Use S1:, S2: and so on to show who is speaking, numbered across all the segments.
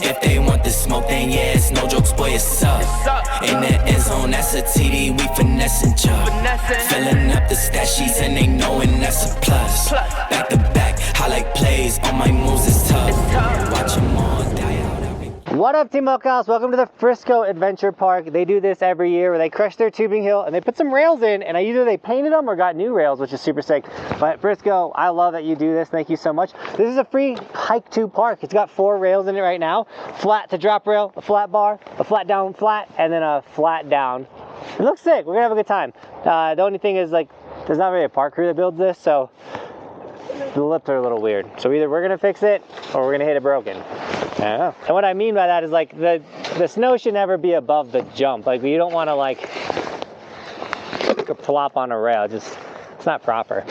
S1: If they want the smoke, then yeah, it's no jokes, boy, it's up. In the end zone, that's a TD, we finessing job. Filling up the stat sheets and they knowing that's a plus. Back to back, highlight plays, on my moves is tough. Watch them all die out.
S2: What up, Team Buckhouse? Welcome to the Frisco Adventure Park. They do this every year where they crush their tubing hill and they put some rails in, and either they painted them or got new rails, which is super sick. But Frisco, I love that you do this. Thank you so much. This is a free hike to park. It's got 4 rails in it right now. Flat to drop rail, a flat bar, a flat down flat, and then a flat down. It looks sick. We're gonna have a good time. The only thing is, like, there's not really a park crew that builds this, so the lips are a little weird. So either we're gonna fix it or we're gonna hit it broken. Yeah. And what I mean by that is, like, the snow should never be above the jump. Like, you don't want to like plop on a rail. Just, it's not proper.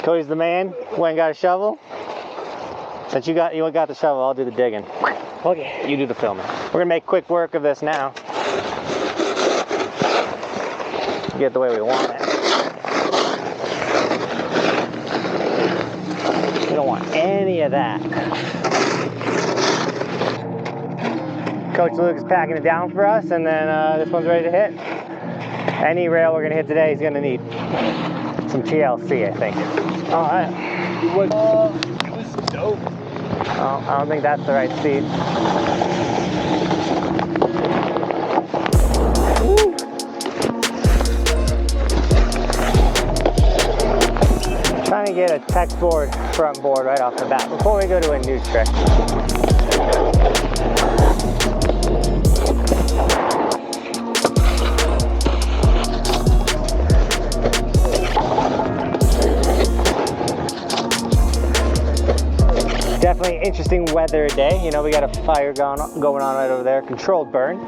S2: Cody's the man. Went and got a shovel. Since you got the shovel, I'll do the digging. Okay. You do the filming. We're gonna make quick work of this now. Get it the way we want it. We don't want any of that. Coach Luke is packing it down for us, and then this one's ready to hit. Any rail we're gonna hit today is gonna need some TLC, I think. All right.
S3: It was dope.
S2: Oh, I don't think that's the right speed. Woo. Trying to get a tech board front board right off the bat before we go to a new trick. Definitely interesting weather day. You know, we got a fire going on right over there, controlled burn.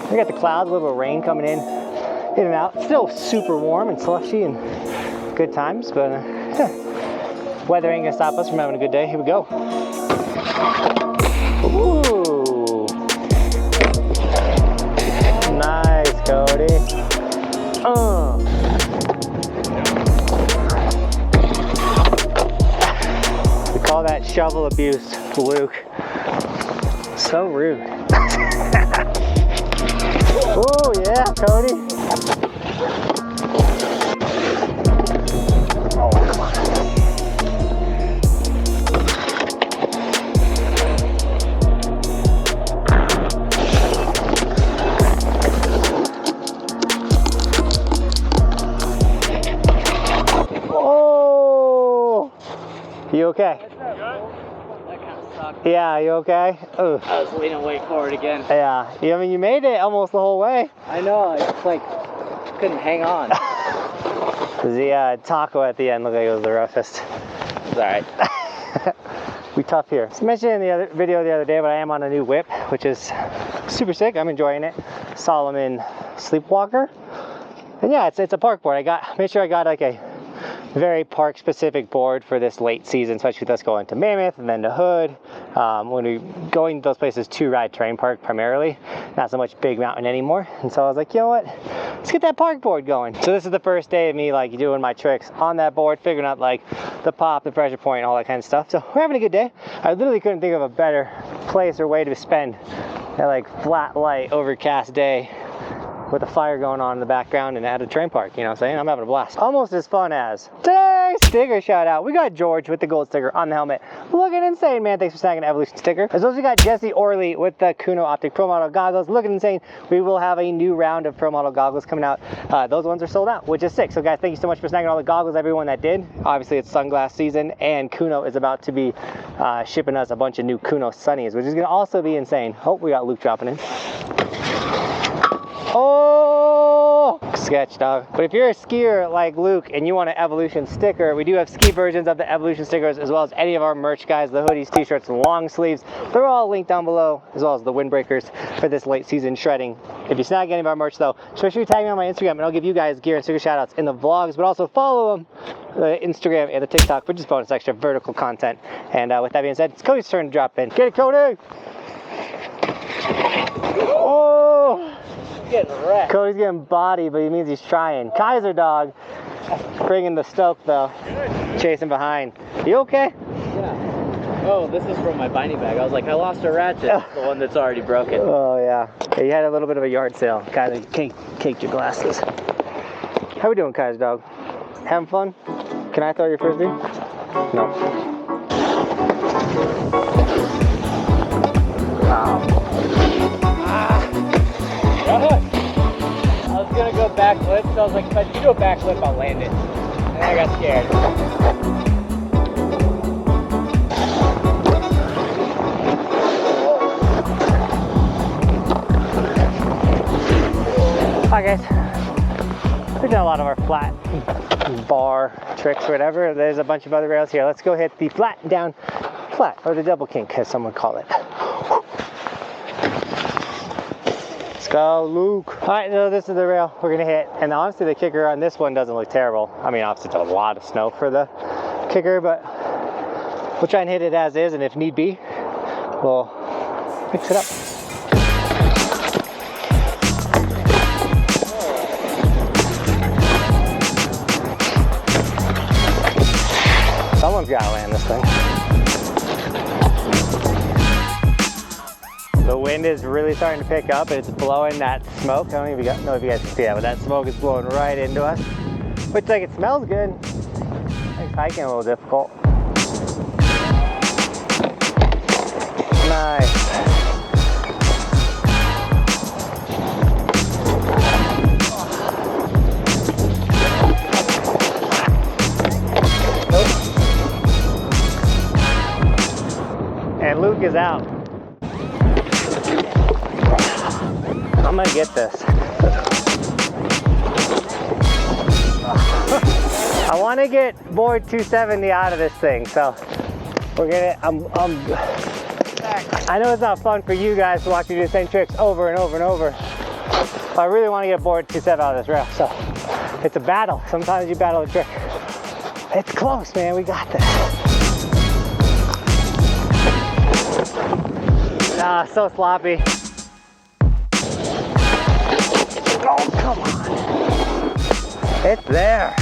S2: We got the clouds, a little bit of rain coming in and out. Still super warm and slushy and good times, but weather ain't gonna stop us from having a good day. Here we go. Ooh. Nice, Cody. We call that shovel abuse, Luke. So rude. Oh yeah, Cody. Oh, come on. Oh! You okay?
S3: That kind of sucked.
S2: Yeah, you okay? Ugh.
S3: I was leaning way forward again.
S2: Yeah, I mean, you made it almost the whole way.
S3: I know, I just like couldn't hang on.
S2: The taco at the end looked like it was the roughest.
S3: It's alright.
S2: We tough here. I mentioned in the other video the other day, but I am on a new whip, which is super sick. I'm enjoying it. Solomon Sleepwalker. And yeah, it's a park board. Made sure I got like a very park specific board for this late season, especially with us going to Mammoth and then to Hood. When we going to those places to ride terrain park primarily, not so much big mountain anymore. And so I was like, you know what, let's get that park board going. So this is the first day of me like doing my tricks on that board, figuring out like the pop, the pressure point, all that kind of stuff. So we're having a good day. I literally couldn't think of a better place or way to spend that like flat, light, overcast day with a fire going on in the background and at a terrain park. You know what I'm saying? I'm having a blast. Almost as fun as today's sticker shout out. We got George with the gold sticker on the helmet. Looking insane, man. Thanks for snagging an Evolution sticker. As well as we got Jesse Orley with the Khuno Optic Pro Model goggles. Looking insane. We will have a new round of Pro Model goggles coming out. Those ones are sold out, which is sick. So guys, thank you so much for snagging all the goggles, everyone that did. Obviously it's sunglass season, and Khuno is about to be shipping us a bunch of new Khuno Sunnies, which is gonna also be insane. Oh, we got Luke dropping in. Oh, sketch, dog. But if you're a skier like Luke and you want an Evolution sticker, we do have ski versions of the Evolution stickers, as well as any of our merch, guys, the hoodies, t-shirts, long sleeves. They're all linked down below, as well as the windbreakers for this late season shredding. If you snag any of our merch though, make sure you tag me on my Instagram and I'll give you guys gear and sticker shout outs in the vlogs, but also follow them, the Instagram and the TikTok, for just bonus extra vertical content. And with that being said, it's Cody's turn to drop in. Get it, Cody! Oh!
S3: Getting wrecked.
S2: Cody's getting body, but he means he's trying. Kaiser dog, bringing the stoke though. Chasing behind. You okay?
S3: Yeah. Oh, this is from my binding bag. I was like, I lost a ratchet. The one that's already broken.
S2: Oh yeah. You had a little bit of a yard sale. Kind of caked your glasses. How we doing, Kai's dog? Having fun? Can I throw your frisbee? No.
S3: I was gonna go backflip, so I was like, if I do a backflip, I'll land it. And then I got scared.
S2: Hi guys. We've done a lot of our flat bar tricks or whatever. There's a bunch of other rails here. Let's go hit the flat down flat, or the double kink as some would call it. Let's go, Luke. All right, so this is the rail we're gonna hit. And honestly, the kicker on this one doesn't look terrible. I mean, obviously it's a lot of snow for the kicker, but we'll try and hit it as is, and if need be, we'll mix it up. Someone's gotta land this thing. The wind is really starting to pick up. It's blowing that smoke. I don't even know if you guys can see that, but that smoke is blowing right into us. Which, like, it smells good. Makes hiking a little difficult. Nice. And Luke is out. I'm gonna get this. I want to get board 270 out of this thing, so we're gonna. I know it's not fun for you guys to watch me do the same tricks over and over and over. But I really want to get board 270 out of this rail, so it's a battle. Sometimes you battle a trick. It's close, man. We got this. Ah, so sloppy. Oh, come on. It's there.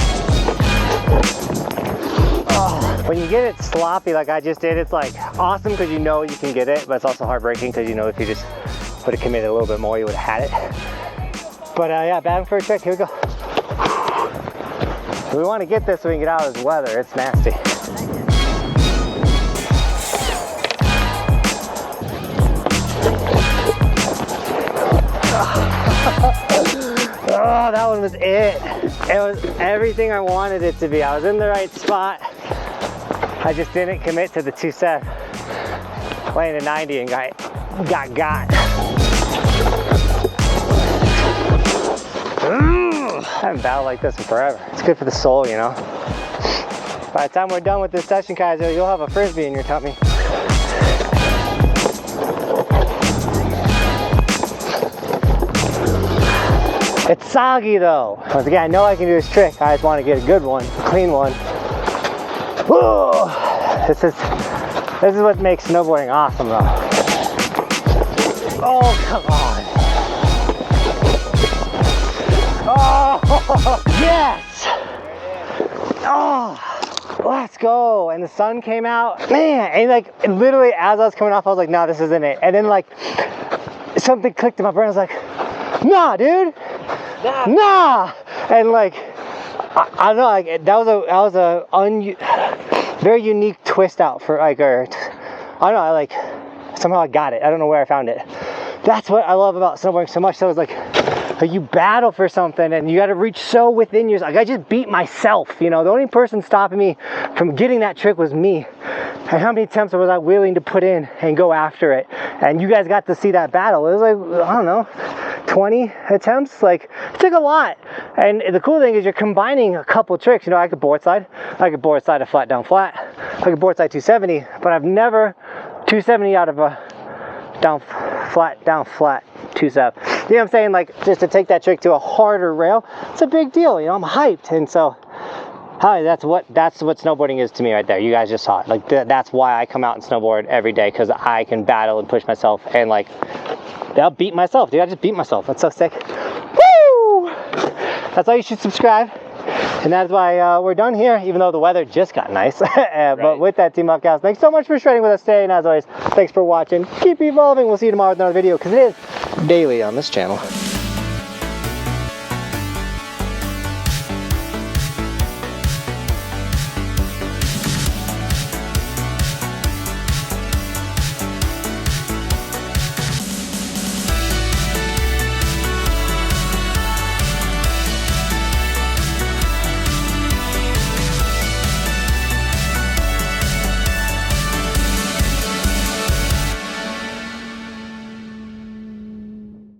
S2: Oh, when you get it sloppy like I just did, it's like awesome because you know you can get it, but it's also heartbreaking because you know if you just would have committed a little bit more, you would have had it. But yeah, batting for a trick. Here we go. We want to get this so we can get out of this weather. It's nasty. Oh, that one was it. It was everything I wanted it to be. I was in the right spot. I just didn't commit to the 2-7. Playing a 90 and got. I haven't battled like this in forever. It's good for the soul, you know. By the time we're done with this session, Kaiser, you'll have a frisbee in your tummy. It's soggy though. Once again, I know I can do this trick. I just want to get a good one, a clean one. Whoa! This is what makes snowboarding awesome though. Oh, come on. Oh, yes! Oh, let's go. And the sun came out. Man, and like literally as I was coming off, I was like, no, this isn't it. And then like something clicked in my brain. I was like, nah, dude. Nah. And like, I don't know, like that was a very unique twist out for like, or I don't know, like somehow I got it. I don't know where I found it. That's what I love about snowboarding so much. So it's like you battle for something and you got to reach so within yourself. Like I just beat myself, you know. The only person stopping me from getting that trick was me. And how many attempts was I willing to put in and go after it? And you guys got to see that battle. It was like, I don't know, 20 attempts. Like it took a lot. And the cool thing is you're combining a couple tricks. You know, I could board slide a flat down flat. I could board slide 270, but I've never 270 out of a down flat 2-7. You know what I'm saying? Like just to take that trick to a harder rail, it's a big deal. You know, I'm hyped. And so hi, that's what snowboarding is to me right there. You guys just saw it. Like that's why I come out and snowboard every day, because I can battle and push myself and like I'll beat myself, dude. I just beat myself. That's so sick. Woo! That's why you should subscribe. And that's why we're done here, even though the weather just got nice. But with that, Team Buckhouse, thanks so much for shredding with us today. And as always, thanks for watching. Keep evolving. We'll see you tomorrow with another video because it is daily on this channel.